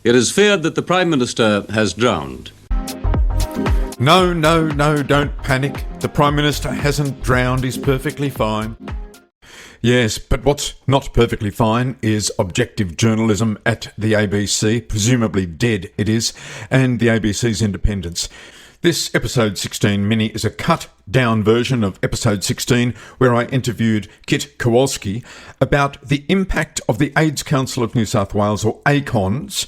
It is feared that the Prime Minister has drowned. No, don't panic. The Prime Minister hasn't drowned, he's perfectly fine. Yes, but what's not perfectly fine is objective journalism at the ABC, presumably dead it is, and the ABC's independence. This episode 16 mini is a cut-down version of episode 16 where I interviewed Kit Kowalski about the impact of the AIDS Council of New South Wales, or ACON's,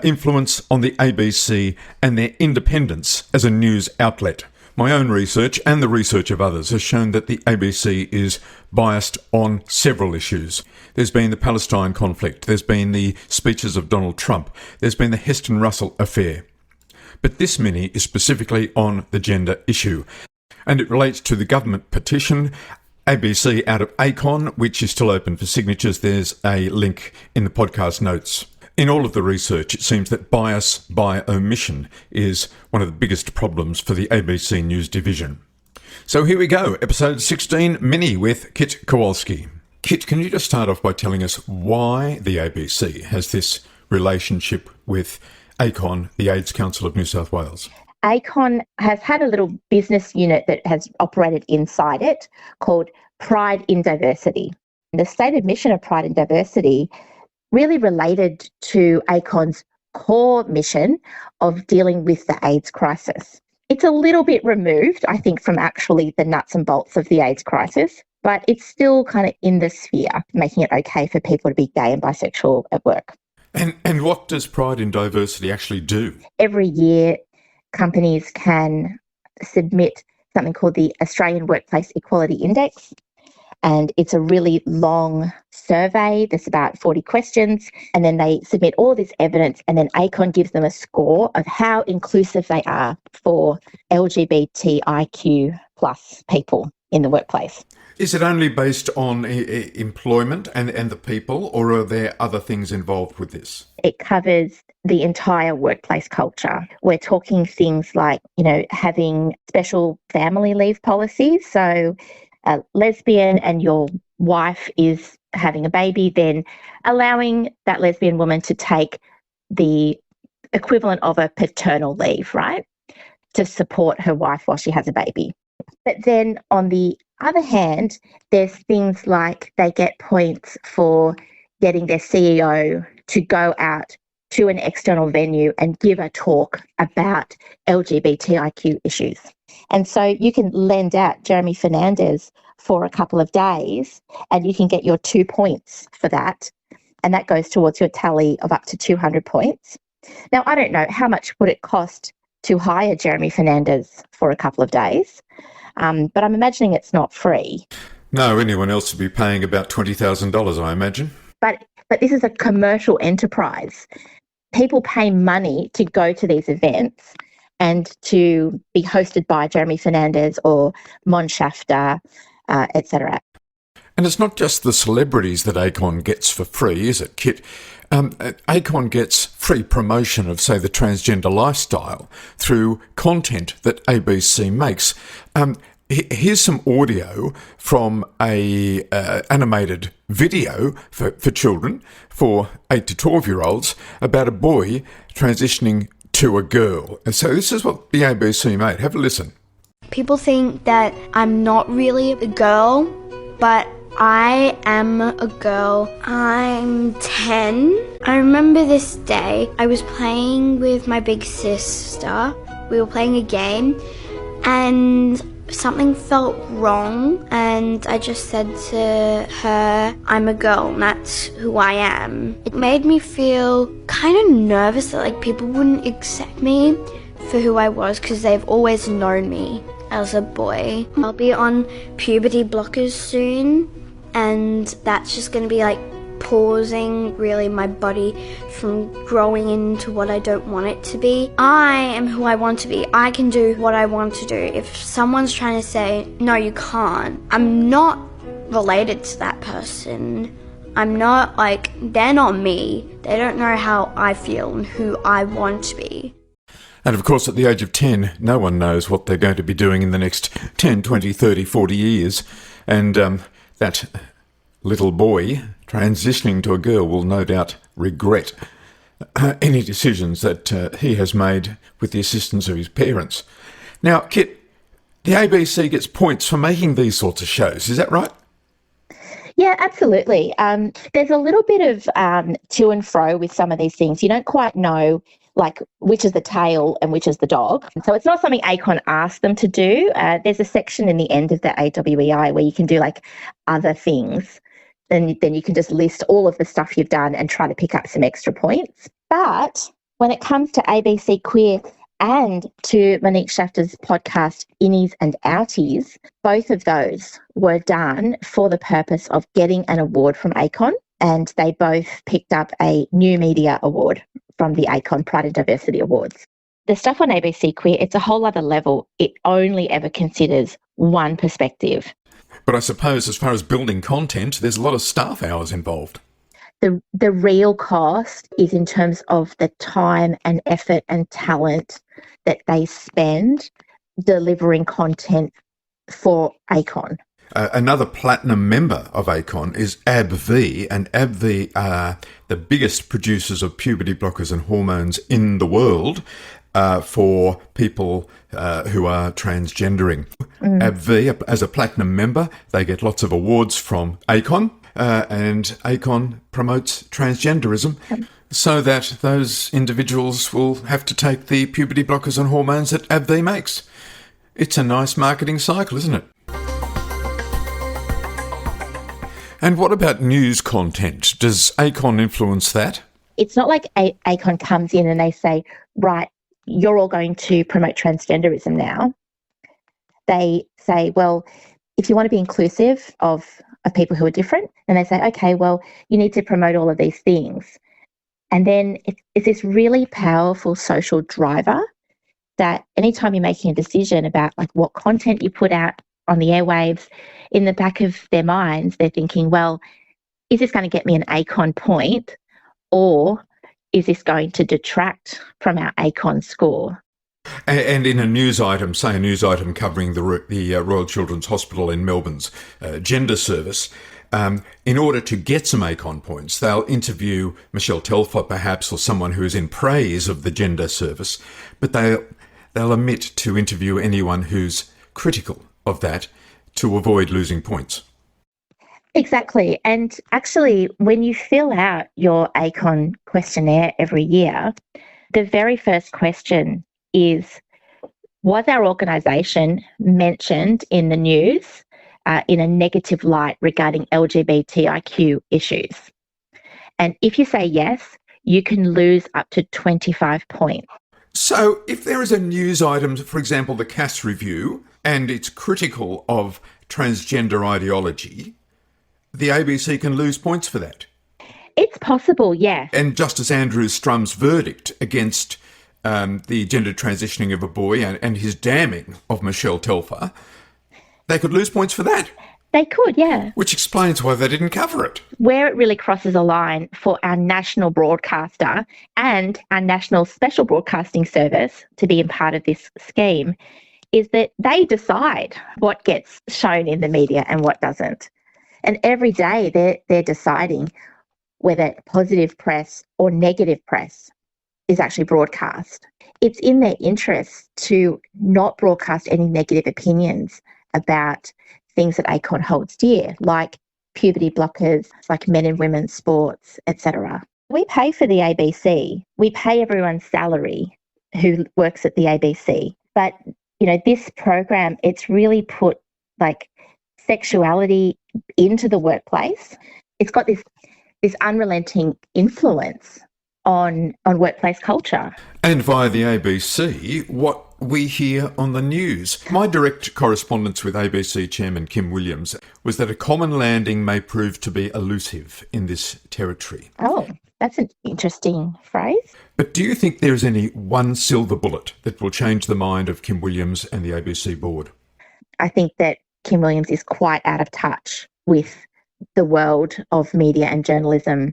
influence on the ABC and their independence as a news outlet. My own research and the research of others has shown that the ABC is biased on several issues. There's been the Palestine conflict, there's been the speeches of Donald Trump, there's been the Heston Russell affair. But this mini is specifically on the gender issue, and it relates to the government petition, ABC out of ACON, which is still open for signatures. There's a link in the podcast notes. In all of the research, it seems that bias by omission is one of the biggest problems for the ABC News division. So here we go, episode 16 mini with Kit Kowalski. Kit, can you just start off by telling us why the ABC has this relationship with ACON, the AIDS Council of New South Wales? ACON has had a little business unit that has operated inside it called Pride in Diversity. The stated mission of Pride in Diversity really related to ACON's core mission of dealing with the AIDS crisis. It's a little bit removed, I think, from actually the nuts and bolts of the AIDS crisis, but it's still kind of in the sphere, making it okay for people to be gay and bisexual at work. And what does Pride in Diversity actually do? Every year, companies can submit something called the Australian Workplace Equality Index. And it's a really long survey. There's about 40 questions. And then they submit all this evidence. And then ACON gives them a score of how inclusive they are for LGBTIQ plus people in the workplace. Is it only based on employment and the people, or are there other things involved with this? It covers the entire workplace culture. We're talking things like, having special family leave policies. So a lesbian and your wife is having a baby, then allowing that lesbian woman to take the equivalent of a paternal leave, right, to support her wife while she has a baby. But then on the other hand, there's things like they get points for getting their CEO to go out to an external venue and give a talk about LGBTIQ issues. And so you can lend out Jeremy Fernandez for a couple of days and you can get your 2 points for that. And that goes towards your tally of up to 200 points. Now, I don't know how much would it cost to hire Jeremy Fernandez for a couple of days, but I'm imagining it's not free. No, anyone else would be paying about $20,000, I imagine. But this is a commercial enterprise. People pay money to go to these events and to be hosted by Jeremy Fernandez or Mon Shafter, etc. And it's not just the celebrities that ACON gets for free, is it, Kit? ACON gets free promotion of, say, the transgender lifestyle through content that ABC makes. Here's some audio from a animated video for children, for 8 to 12-year-olds, about a boy transitioning to a girl. And so this is what the ABC made. Have a listen. People think that I'm not really a girl, but I am a girl. I'm 10. I remember this day. I was playing with my big sister. We were playing a game and something felt wrong, and I just said to her, I'm a girl and that's who I am. It made me feel kind of nervous that people wouldn't accept me for who I was because they've always known me as a boy. I'll be on puberty blockers soon, and that's just going to be pausing really my body from growing into what I don't want it to be. I am who I want to be. I can do what I want to do. If someone's trying to say, no, you can't, I'm not related to that person. I'm not they're not me. They don't know how I feel and who I want to be. And of course, at the age of 10, no one knows what they're going to be doing in the next 10, 20, 30, 40 years. And that little boy transitioning to a girl will no doubt regret any decisions that he has made with the assistance of his parents. Now, Kit, the ABC gets points for making these sorts of shows, is that right? Yeah, absolutely. There's a little bit of to and fro with some of these things. You don't quite know, like, which is the tail and which is the dog. So it's not something ACON asked them to do. There's a section in the end of the AWEI where you can do, like, other things. Then you can just list all of the stuff you've done and try to pick up some extra points. But when it comes to ABC Queer and to Monique Shafter's podcast, Innies and Outies, both of those were done for the purpose of getting an award from ACON, and they both picked up a New Media Award from the ACON Pride and Diversity Awards. The stuff on ABC Queer, it's a whole other level. It only ever considers one perspective. But I suppose as far as building content, there's a lot of staff hours involved. The real cost is in terms of the time and effort and talent that they spend delivering content for ACON. Another platinum member of ACON is AbbVie, and AbbVie are the biggest producers of puberty blockers and hormones in the world for people who are transgendering. AbbVie, as a platinum member, they get lots of awards from ACON, and ACON promotes transgenderism so that those individuals will have to take the puberty blockers and hormones that AbbVie makes. It's a nice marketing cycle, isn't it? And what about news content? Does ACON influence that? It's not like ACON comes in and they say, right, you're all going to promote transgenderism now. They say, well, if you want to be inclusive of people who are different, then they say, okay, well, you need to promote all of these things. And then it's this really powerful social driver that anytime you're making a decision about, like, what content you put out on the airwaves, in the back of their minds, they're thinking, well, is this going to get me an ACON point, or is this going to detract from our ACON score? And in a news item, say a news item covering the Royal Children's Hospital in Melbourne's gender service, in order to get some ACON points, they'll interview Michelle Telfer perhaps, or someone who is in praise of the gender service, but they'll omit to interview anyone who's critical of that to avoid losing points. Exactly. And actually, when you fill out your ACON questionnaire every year, the very first question is, was our organisation mentioned in the news in a negative light regarding LGBTIQ issues? And if you say yes, you can lose up to 25 points. So if there is a news item, for example, the Cass Review, and it's critical of transgender ideology, the ABC can lose points for that. It's possible, yes. And Justice Andrew Strum's verdict against the gender transitioning of a boy and his damning of Michelle Telfer, they could lose points for that. They could, yeah. Which explains why they didn't cover it. Where it really crosses a line for our national broadcaster and our national special broadcasting service to be a part of this scheme is that they decide what gets shown in the media and what doesn't. And every day they're deciding whether positive press or negative press is actually broadcast. It's in their interest to not broadcast any negative opinions about things that ACON holds dear, like puberty blockers, like men and women's sports, etc. We pay for the ABC. We pay everyone's salary who works at the ABC. But, you know, this program, it's really put, like, sexuality into the workplace. It's got this unrelenting influence on workplace culture. And via the ABC, what we hear on the news. My direct correspondence with ABC Chairman Kim Williams was that a common landing may prove to be elusive in this territory. Oh, that's an interesting phrase. But do you think there is any one silver bullet that will change the mind of Kim Williams and the ABC board? I think that Kim Williams is quite out of touch with the world of media and journalism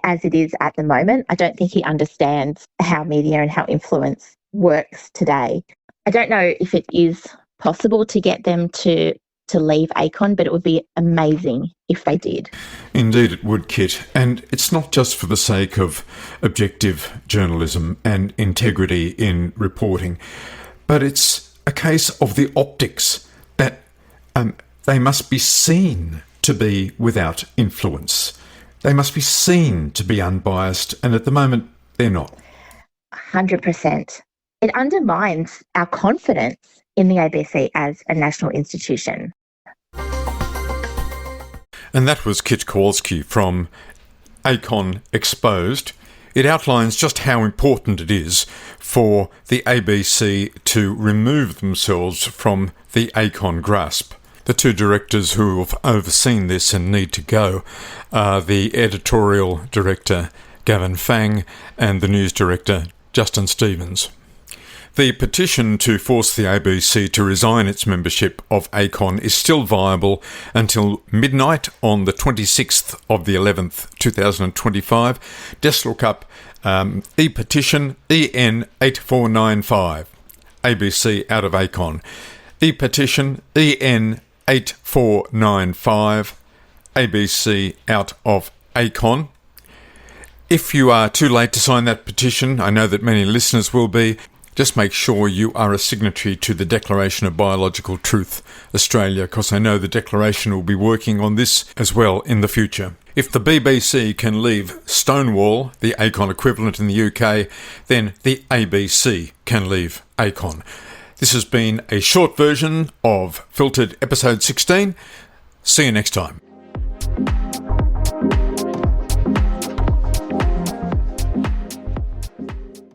as it is at the moment. I don't think he understands how media and how influence works today. I don't know if it is possible to get them to to leave ACON, but it would be amazing if they did. Indeed it would, Kit. And it's not just for the sake of objective journalism and integrity in reporting, but it's a case of the optics that they must be seen to be without influence. They must be seen to be unbiased, and at the moment they're not. 100%. It undermines our confidence in the ABC as a national institution. And that was Kit Kowalski from ACON Exposed. It outlines just how important it is for the ABC to remove themselves from the ACON grasp. The two directors who have overseen this and need to go are the editorial director, Gavin Fang, and the news director, Justin Stevens. The petition to force the ABC to resign its membership of ACON is still viable until midnight on the 26th of the 11th, 2025. Just look up e-petition EN 8495, ABC out of ACON. E-petition EN 8495, ABC out of ACON. If you are too late to sign that petition, I know that many listeners will be, just make sure you are a signatory to the Declaration of Biological Truth Australia, because I know the Declaration will be working on this as well in the future. If the BBC can leave Stonewall, the ACON equivalent in the UK, then the ABC can leave ACON. This has been a short version of Filtered Episode 16. See you next time.